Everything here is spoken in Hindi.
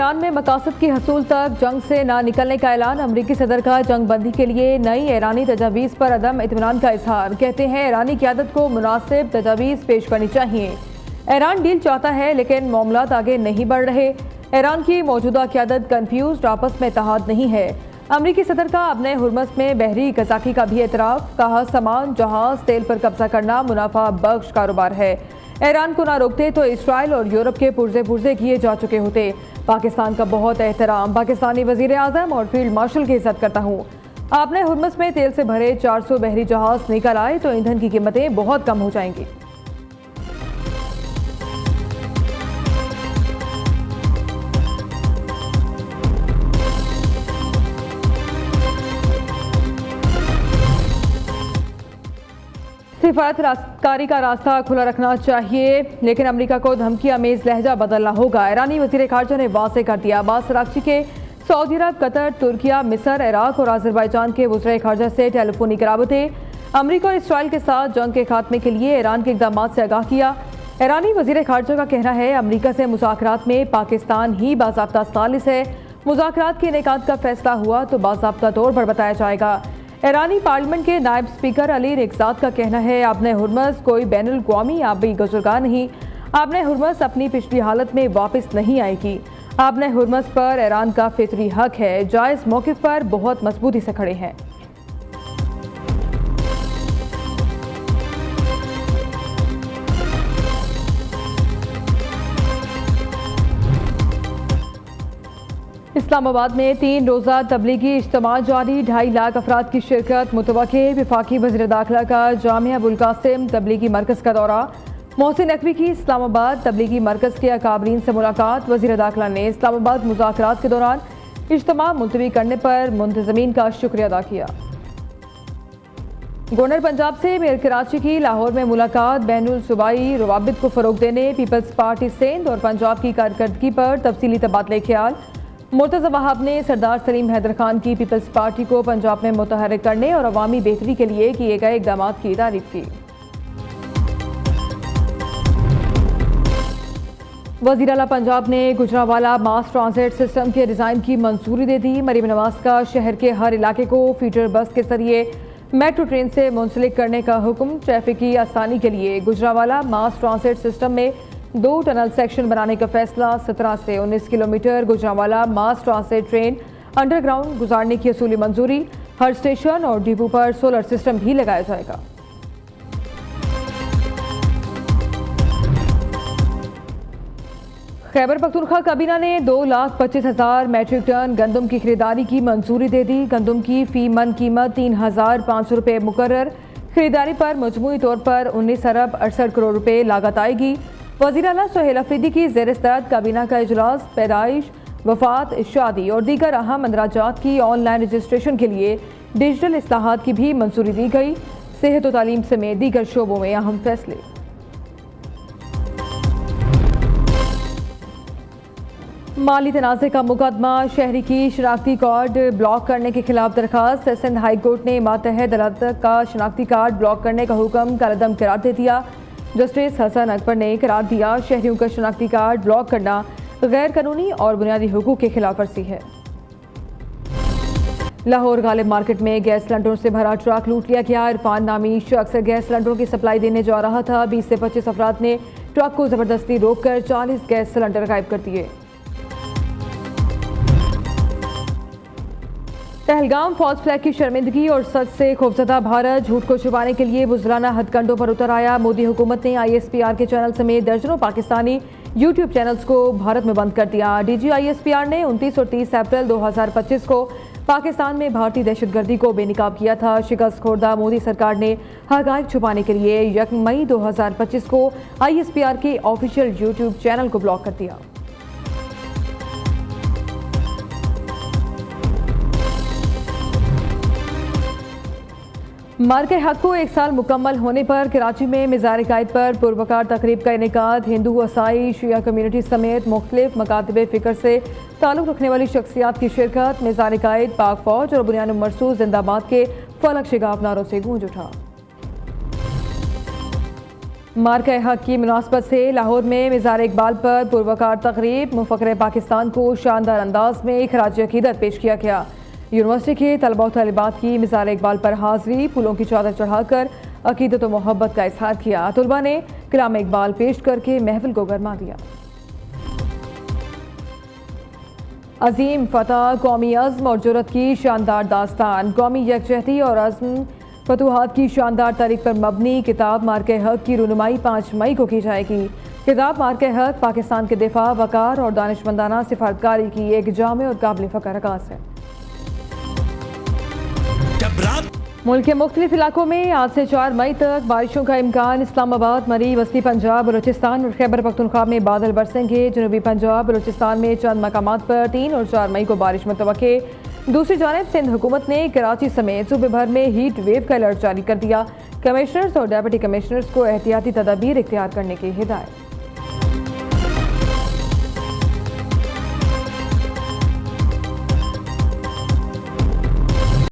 ईरान में मकासद की हसूल तक जंग से ना निकलने का ऐलान। अमरीकी सदर का जंग बंदी के लिए नई ईरानी तजावीज़ पर अदम इत्मीनान का इजहार। कहते हैं ईरानी क़यादत को मुनासिब तजावीज़ पेश करनी चाहिए। ईरान डील चाहता है लेकिन मामलात आगे नहीं बढ़ रहे। ईरान की मौजूदा क़यादत कन्फ्यूज, आपस में इत्तेहाद नहीं है। अमरीकी सदर का अपने हुर्मस में बहरी कज़ाकी का भी एतराफ़। कहा सामान, जहाज़, तेल पर कब्जा करना मुनाफा बख्श कारोबार है। ईरान को ना रोकते तो इसराइल और यूरोप के पुर्जे किए जा चुके होते। पाकिस्तान का बहुत एहतराम, पाकिस्तानी वज़ीर आज़म और फील्ड मार्शल की इज्जत करता हूँ। आपने हुर्मस में तेल से भरे 400 बहरी जहाज़ निकल आए तो ईंधन की कीमतें बहुत कम हो जाएंगी। सिफारतकारी का रास्ता खुला रखना चाहिए लेकिन अमेरिका को धमकी अमेज लहजा बदलना होगा। ईरानी वज़ीर ख़ारजा ने वाज़ेह कर दिया। अब्बास अराग़ची के सऊदी अरब, कतर, तुर्किया, मिस्र, इराक और अज़रबैजान के वज़ीर ख़ारजा से टेलीफोनिक राबते। अमरीका और इसराइल के साथ जंग के खात्मे के लिए ईरान के इक़दाम से आगाह किया। ईरानी वज़ीर ख़ारजा का कहना है अमरीका से मुज़ाकरात में पाकिस्तान ही बाज़ाब्ता सालिस है। मुज़ाकरात के इनेकाद का फैसला हुआ तो बाज़ाब्ता तौर पर बताया जाएगा। ईरानी पार्लियामेंट के नायब स्पीकर अली रिक्जात का कहना है आपने हुर्मस कोई बैनुल अक़वामी आबी गुज़रगाह नहीं। आपने हुर्मस अपनी पिछली हालत में वापस नहीं आएगी। आपने हुर्मस पर ईरान का फितरी हक है। जायज़ मौक़िफ़ पर बहुत मजबूती से खड़े हैं। इस्लामाबाद में 3 रोज़ा तबलीगी इज्तिमा जारी। 2.5 लाख अफराद की शिरकत मुतवक्के। वफाकी वज़ीर दाखिला का जामिया अबुल कासिम तबलीगी मरकज़ का दौरा। मोहसिन नकवी की इस्लामाबाद तबलीगी मरकज़ के अकाबरीन से मुलाकात। वज़ीर दाखिला ने इस्लामाबाद मुज़ाकरात के दौरान इज्तिमा मुलतवी करने पर मुंतज़मीन का शुक्रिया अदा किया। गवर्नर पंजाब से मेयर कराची की लाहौर में मुलाकात। बैनुल सूबाई रवाबित को फ़रोग़ देने पीपल्स पार्टी सिंध और पंजाब की कारकर्दगी पर तफसीली तबादले ख्याल। मुर्तज़ा वहाब ने सरदार सलीम हैदर खान की पीपल्स पार्टी को पंजाब में मुतहर्रिक करने और अवामी बेहतरी के लिए किए गए इक़दामात की तारीफ की। वज़ीर आला पंजाब ने गुजरांवाला मास ट्रांजिट सिस्टम के डिज़ाइन की मंजूरी दे दी। मरीम नवाज का शहर के हर इलाके को फीडर बस के जरिए मेट्रो ट्रेन से मुंसलिक करने का हुक्म। ट्रैफिक की आसानी के लिए गुजरांवाला मास ट्रांजिट सिस्टम में 2 टनल सेक्शन बनाने का फैसला। 17 से 19 किलोमीटर गुजरांवाला मास ट्रांजिट ट्रेन अंडरग्राउंड गुजारने की असूली मंजूरी। हर स्टेशन और डिपो पर सोलर सिस्टम भी लगाया जाएगा। खैबर पख्तूनख्वा काबीना ने 2,25,000 मैट्रिक टन गंदम की खरीदारी की मंजूरी दे दी। गंदम की फी मन कीमत 3,500 रुपये मुकर्रर। खरीदारी पर मजमूई तौर पर 19 अरब 68 करोड़ रुपये लागत आएगी। वज़ीर आला सुहेल अफरीदी की ज़ेर सदारत काबीना का इजलास। पैदाइश, वफ़ात, शादी और दीगर अहम अंदराजात की ऑनलाइन रजिस्ट्रेशन के लिए डिजिटल इस्लाहात की भी मंजूरी दी गई। सेहत और तालीम समेत दीगर शोबों में अहम फैसले। माली तनाज़े का मुकदमा। शहरी की शनाख्ती कार्ड ब्लॉक करने के खिलाफ दरखास्त। सिंध हाई कोर्ट ने मातहत अदालत का शनाख्ती कार्ड ब्लॉक करने का हुक्म कलअदम करार दे दिया। जस्टिस हसन अकबर ने करार दिया शहरियों का शनाख्ती कार्ड ब्लॉक करना गैर कानूनी और बुनियादी हुकूक के खिलाफ वर्जी है। लाहौर गालिब मार्केट में गैस सिलेंडरों से भरा ट्रक लूट लिया गया। इरफान नामी शख्स गैस सिलेंडरों की सप्लाई देने जा रहा था। 20 से 25 अफराद ने ट्रक को जबरदस्ती रोककर 40 गैस सिलेंडर गायब कर दिए। पहलगाम फौज फ्लैग की शर्मिंदगी और सच से खौफजदा भारत। झूठ को छुपाने के लिए बुज़राना हथकंडों पर उतर आया। मोदी हुकूमत ने ISPR के चैनल समेत दर्जनों पाकिस्तानी YouTube चैनल्स को भारत में बंद कर दिया। DG ISPR ने 29 और 30 अप्रैल 2025 को पाकिस्तान में भारतीय दहशतगर्दी को बेनकाब किया था। शिकस्त खोर्दा मोदी सरकार ने हक़ाइक़ छुपाने के लिए 1 मई 2025 को ISPR के ऑफिशियल YouTube चैनल को ब्लॉक कर दिया। मार्के हक को 1 साल मुकम्मल होने पर कराची में मिज़ार कायद पर पुरवकार तकरीब का इनेकाद। हिंदू, ईसाई, शिया कम्यूनिटी समेत मुख्तलिफ मकातब फ़िक्र से ताल्लुक़ रखने वाली शख्सियात की शिरकत। मिज़ार कायद, पाक फ़ौज और बुनियाद मरसूद जिंदाबाद के फलक शिगाफ नारों से गूंज उठा। मार्के हक की मुनासबत से लाहौर में मिज़ार इकबाल पर पुरवकार तकरीब मुफक्र पाकिस्तान को शानदार अंदाज में खराज अकीदत पेश किया गया। यूनिवर्सिटी के तलबा और तलिबात की मिज़ार इकबाल पर हाजिरी, फूलों की चादर चढ़ाकर अकीदत और मोहब्बत का इजहार किया। तलबा ने कलाम इकबाल पेश करके महफिल को गरमा दिया। अजीम फतह, कौमी अज़्म और जुर्रत की शानदार दास्तान, कौमी यकजहती और अज़्म फतूहात की शानदार तारीख पर मबनी किताब मार्के हक की रुनुमाई 5 मई को की जाएगी। किताब मार्के हक पाकिस्तान के दिफा, वकार और दानिशमंदाना सिफारतकारी की एक जामे और काबिल फ़ख्र रकास है। मुल्क के मुख्तलिफ इलाकों में आज से 4 मई तक बारिशों का इम्कान। इस्लामाबाद, मरी, वस्ती पंजाब, बलूचिस्तान और खैबर पख्तूनख्वा में बादल बरसेंगे। जनूबी पंजाब, बलूचिस्तान में चंद मकामात पर 3 और 4 मई को बारिश मुतवक्के। दूसरी जानिब सिंध हुकूमत ने कराची समेत सूबे भर में हीट वेव का अलर्ट जारी कर दिया। कमिश्नर्स और डेप्यूटी कमिश्नर्स को एहतियाती तदाबीर इख्तियार करने की हिदायत।